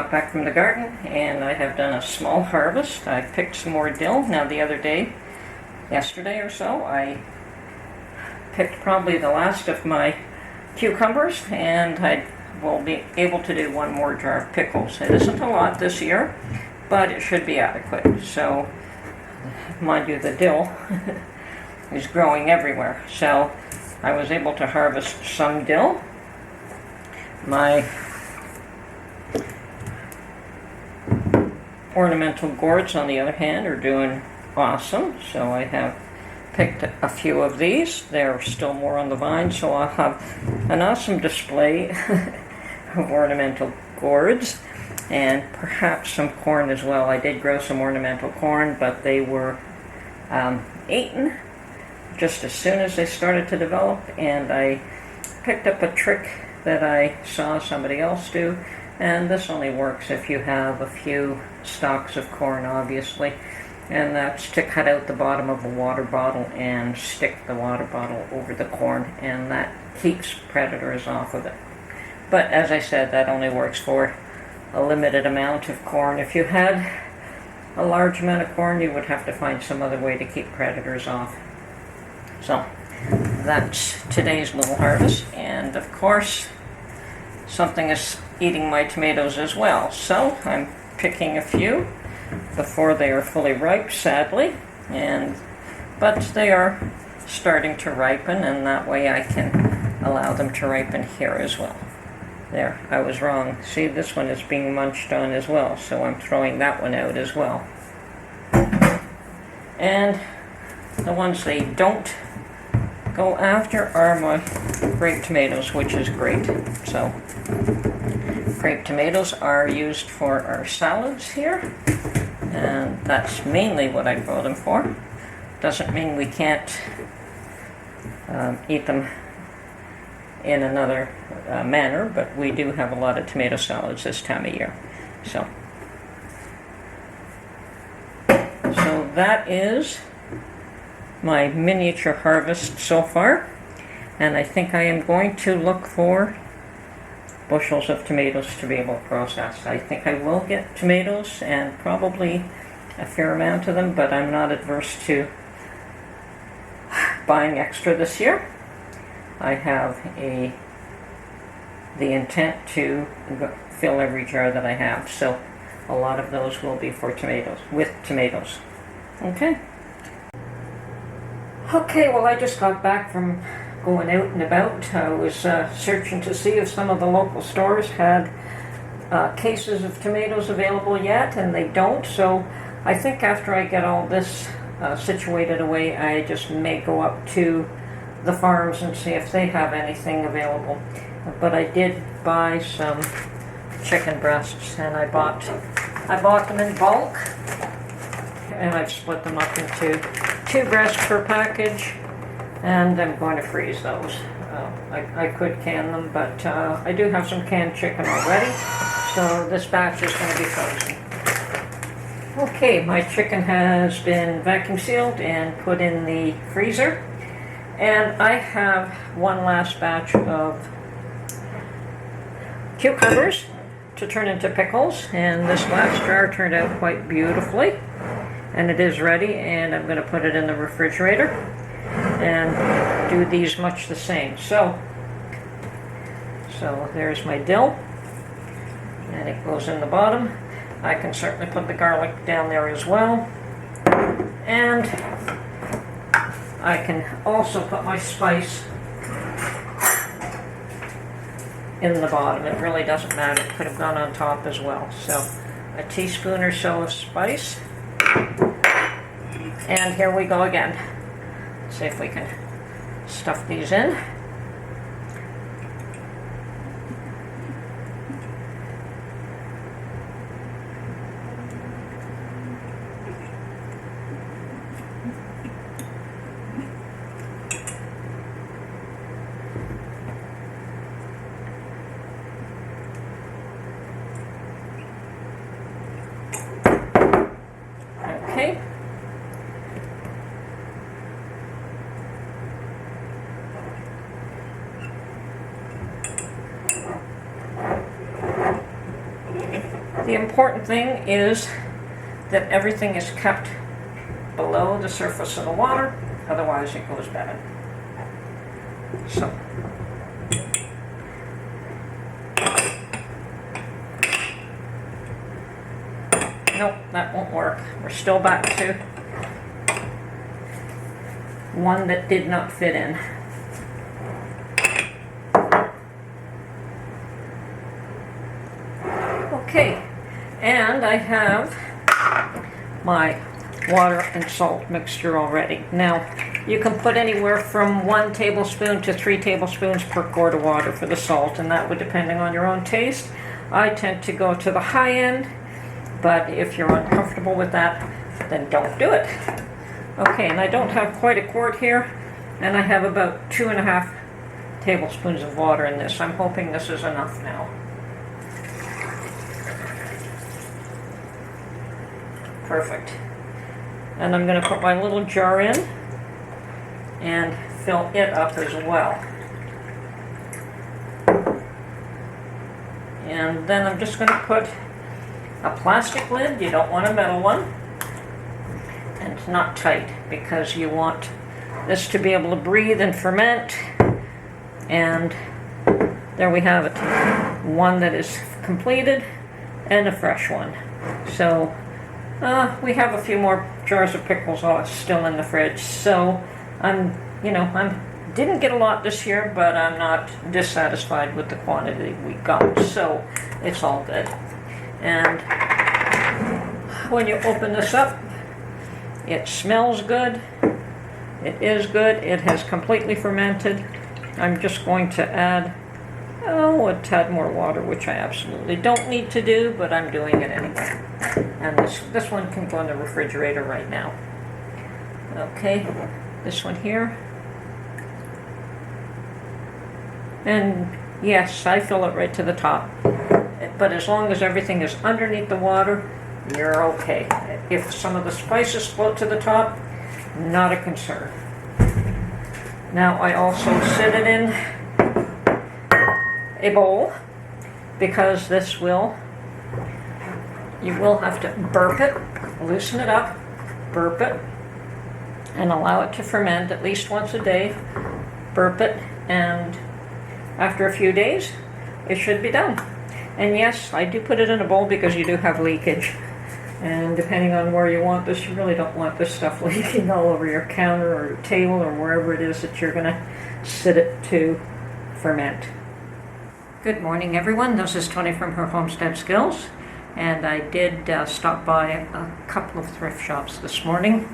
got back from the garden and I have done a small harvest. I picked some more dill. Now the other day, yesterday or so, I picked probably the last of my cucumbers, and I will be able to do one more jar of pickles. It isn't a lot this year, but it should be adequate. So, mind you, the dill is growing everywhere. So, I was able to harvest some dill. My ornamental gourds, on the other hand, are doing awesome. So I have picked a few of these. There are still more on the vine, so I'll have an awesome display of ornamental gourds and perhaps some corn as well. I did grow some ornamental corn, but they were eaten just as soon as they started to develop, and I picked up a trick that I saw somebody else do, and this only works if you have a few stalks of corn, obviously, and that's to cut out the bottom of a water bottle and stick the water bottle over the corn, and that keeps predators off of it. But as I said, that only works for a limited amount of corn. If you had a large amount of corn, you would have to find some other way to keep predators off. So that's today's little harvest, and of course something is eating my tomatoes as well. So I'm picking a few before they are fully ripe, sadly, but they are starting to ripen, and that way I can allow them to ripen here as well. There, I was wrong. See, this one is being munched on as well, so I'm throwing that one out as well. And the ones they don't go after are my grape tomatoes, which is great. So grape tomatoes are used for our salads here, and that's mainly what I grow them for. Doesn't mean we can't eat them in another manner, but we do have a lot of tomato salads this time of year. So that is my miniature harvest so far, and I think I am going to look for bushels of tomatoes to be able to process. I think I will get tomatoes, and probably a fair amount of them, but I'm not adverse to buying extra this year. I have the intent to fill every jar that I have, so a lot of those will be for tomatoes, with tomatoes. Okay, well, I just got back from going out and about. I was searching to see if some of the local stores had cases of tomatoes available yet, and they don't. So I think after I get all this situated away, I just may go up to the farms and see if they have anything available. But I did buy some chicken breasts, and I bought them in bulk, and I've split them up into 2 breasts per package, and I'm going to freeze those. I could can them, but I do have some canned chicken already, so this batch is going to be frozen. Okay, my chicken has been vacuum sealed and put in the freezer, and I have one last batch of cucumbers to turn into pickles, and this last jar turned out quite beautifully, and it is ready, and I'm going to put it in the refrigerator and do these much the same. So there's my dill, and it goes in the bottom. I can certainly put the garlic down there as well, and I can also put my spice in the bottom. It really doesn't matter. It could have gone on top as well. So a teaspoon or so of spice, and here we go again. Let's see if we can stuff these in. Okay. The important thing is that everything is kept below the surface of the water, otherwise it goes bad. So, nope, that won't work. We're still back to one that did not fit in. Okay, and I have my water and salt mixture already. Now, you can put anywhere from 1 tablespoon to 3 tablespoons per quart of water for the salt, and that would depending on your own taste. I tend to go to the high end, but if you're uncomfortable with that, then don't do it. Okay, and I don't have quite a quart here, and I have about 2.5 tablespoons of water in this. I'm hoping this is enough now. Perfect. And I'm going to put my little jar in and fill it up as well. And then I'm just going to put a plastic lid. You don't want a metal one. And it's not tight because you want this to be able to breathe and ferment. And there we have it. One that is completed and a fresh one. So we have a few more jars of pickles still in the fridge, so didn't get a lot this year, but I'm not dissatisfied with the quantity we got, so it's all good. And when you open this up, it smells good, it is good, it has completely fermented. I'm just going to add a tad more water, which I absolutely don't need to do, but I'm doing it anyway. And this one can go in the refrigerator right now. Okay, this one here. And yes, I fill it right to the top. But as long as everything is underneath the water, you're okay. If some of the spices float to the top, not a concern. Now I also sit it in a bowl, because you will have to burp it, loosen it up, burp it, and allow it to ferment at least once a day. Burp it, and after a few days, it should be done. And yes, I do put it in a bowl because you do have leakage. And depending on where you want this, you really don't want this stuff leaking all over your counter or your table or wherever it is that you're going to sit it to ferment. Good morning, everyone. This is Tony from her Homestead Skills, and I did stop by a couple of thrift shops this morning.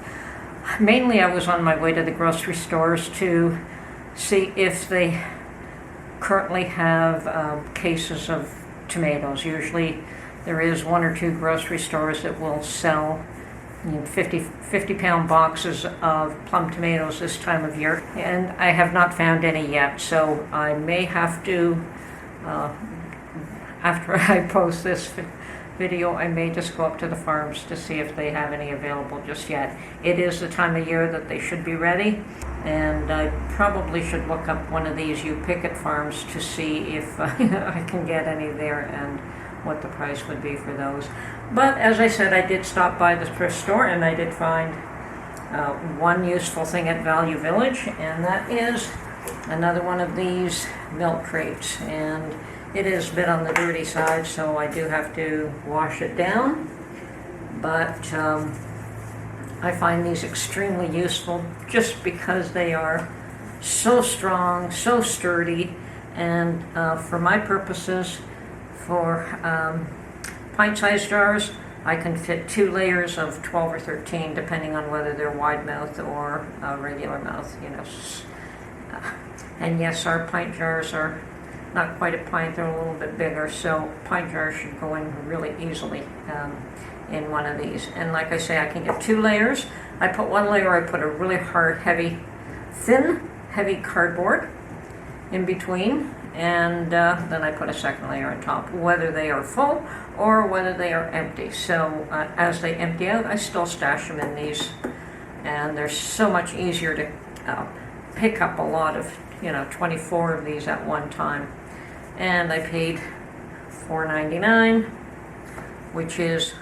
Mainly I was on my way to the grocery stores to see if they currently have cases of tomatoes. Usually there is 1 or 2 grocery stores that will sell 50-pound boxes of plum tomatoes this time of year, and I have not found any yet, so I may have to after I post this video, I may just go up to the farms to see if they have any available just yet. It is the time of year that they should be ready, and I probably should look up one of these picket farms to see if I can get any there and what the price would be for those. But as I said, I did stop by the thrift store, and I did find one useful thing at Value Village, and that is another one of these milk crates, and it is a bit on the dirty side, so I do have to wash it down, but I find these extremely useful just because they are so strong, so sturdy, and for my purposes, for pint-sized jars, I can fit 2 layers of 12 or 13, depending on whether they're wide mouth or regular mouth, and yes, our pint jars are not quite a pint, they're a little bit bigger, so pint jars should go in really easily in one of these. And like I say, I can get 2 layers. I put 1 layer, I put a really hard, thin, heavy cardboard in between, and then I put a second layer on top, whether they are full or whether they are empty. So as they empty out, I still stash them in these, and they're so much easier to pick up a lot of 24 of these at one time. And I paid $4.99 which is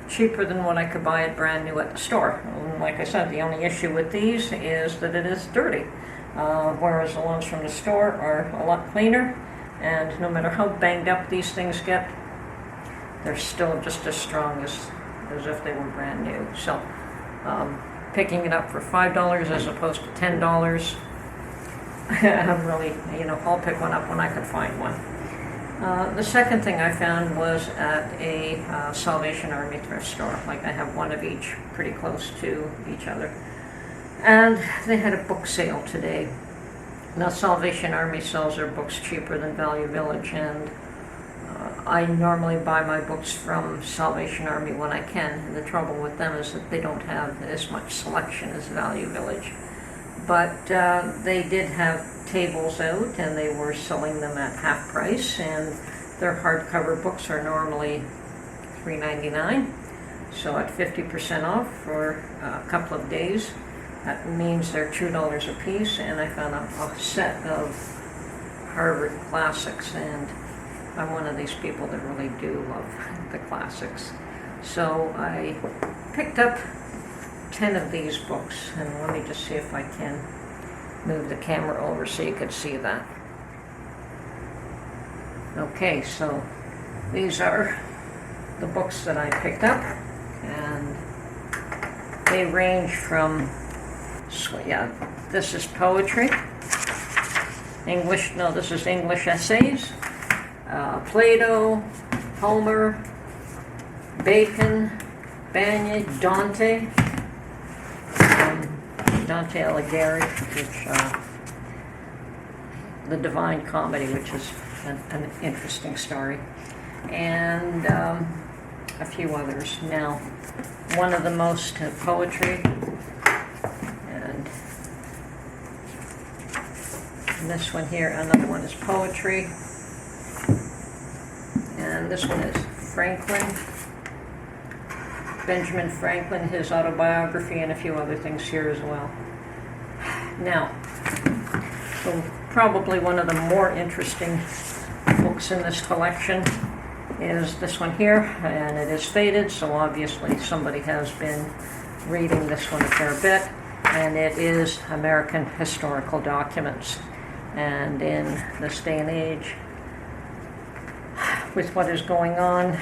cheaper than what I could buy it brand new at the store. And like I said, the only issue with these is that it is dirty, whereas the ones from the store are a lot cleaner, and no matter how banged up these things get, they're still just as strong as if they were brand new. So picking it up for $5 as opposed to $10, I'm really, I'll pick one up when I can find one. The second thing I found was at a Salvation Army thrift store. Like, I have one of each pretty close to each other. And they had a book sale today. Now, Salvation Army sells their books cheaper than Value Village, and I normally buy my books from Salvation Army when I can. And the trouble with them is that they don't have as much selection as Value Village. But they did have tables out, and they were selling them at half price, and their hardcover books are normally $3.99. So at 50% off for a couple of days, that means they're $2 a piece, and I found a set of Harvard classics, and I'm one of these people that really do love the classics. So I picked up 10 of these books, and let me just see if I can move the camera over so you could see that. Okay, so these are the books that I picked up, and they range from, this is poetry, this is English essays, Plato, Homer, Bacon, Banyan, Dante Alighieri, which the Divine Comedy, which is an interesting story, and a few others. Now, one of the most poetry, and this one here, another one is poetry, and this one is Benjamin Franklin, his autobiography, and a few other things here as well. Now, so probably one of the more interesting books in this collection is this one here, and it is faded, so obviously somebody has been reading this one a fair bit, and it is American Historical Documents. And in this day and age, with what is going on,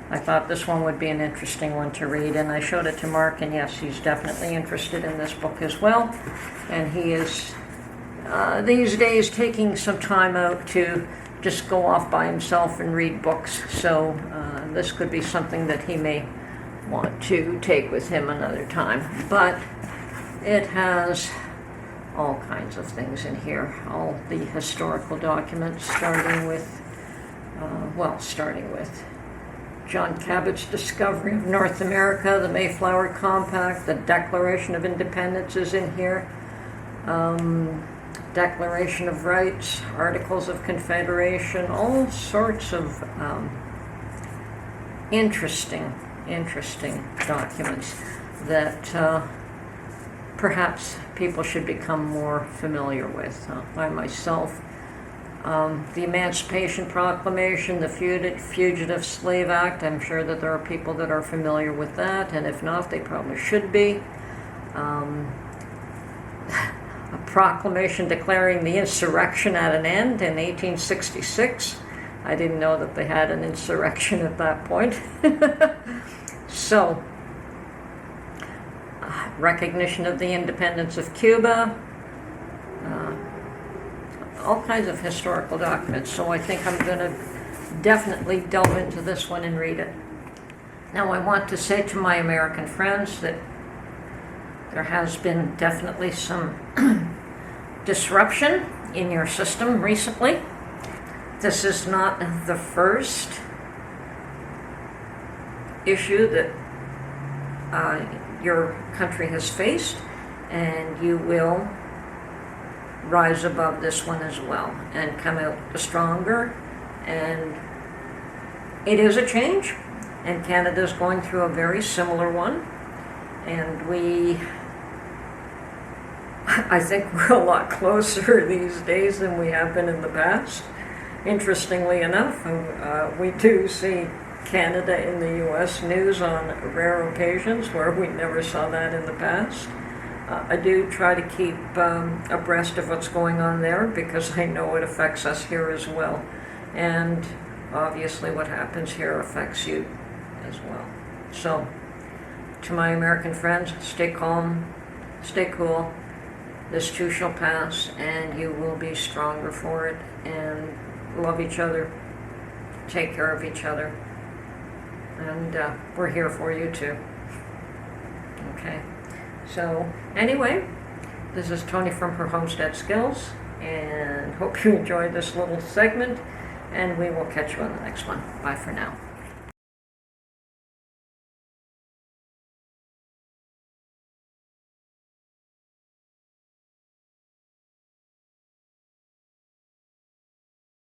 I thought this one would be an interesting one to read, and I showed it to Mark, and yes, he's definitely interested in this book as well, and he is these days taking some time out to just go off by himself and read books, so this could be something that he may want to take with him another time. But it has all kinds of things in here, all the historical documents, starting with John Cabot's discovery of North America, the Mayflower Compact, the Declaration of Independence is in here, Declaration of Rights, Articles of Confederation, all sorts of interesting documents that perhaps people should become more familiar with. I myself, the Emancipation Proclamation, the Fugitive Slave Act, I'm sure that there are people that are familiar with that, and if not, they probably should be. A proclamation declaring the insurrection at an end in 1866. I didn't know that they had an insurrection at that point. So, recognition of the independence of Cuba, all kinds of historical documents. So I think I'm going to definitely delve into this one and read it. Now, I want to say to my American friends that there has been definitely some disruption in your system recently. This is not the first issue that your country has faced, and you will rise above this one as well and come out stronger. And it is a change, and Canada is going through a very similar one, and I think we're a lot closer these days than we have been in the past. Interestingly enough, we do see Canada in the U.S. news on rare occasions where we never saw that in the past. I do try to keep abreast of what's going on there because I know it affects us here as well. And obviously what happens here affects you as well. So, to my American friends, stay calm, stay cool. This too shall pass, and you will be stronger for it. And love each other, take care of each other, and we're here for you too. Okay, so anyway, this is Tony from Her Homestead Skills, and hope you enjoyed this little segment, and we will catch you on the next one. Bye for now.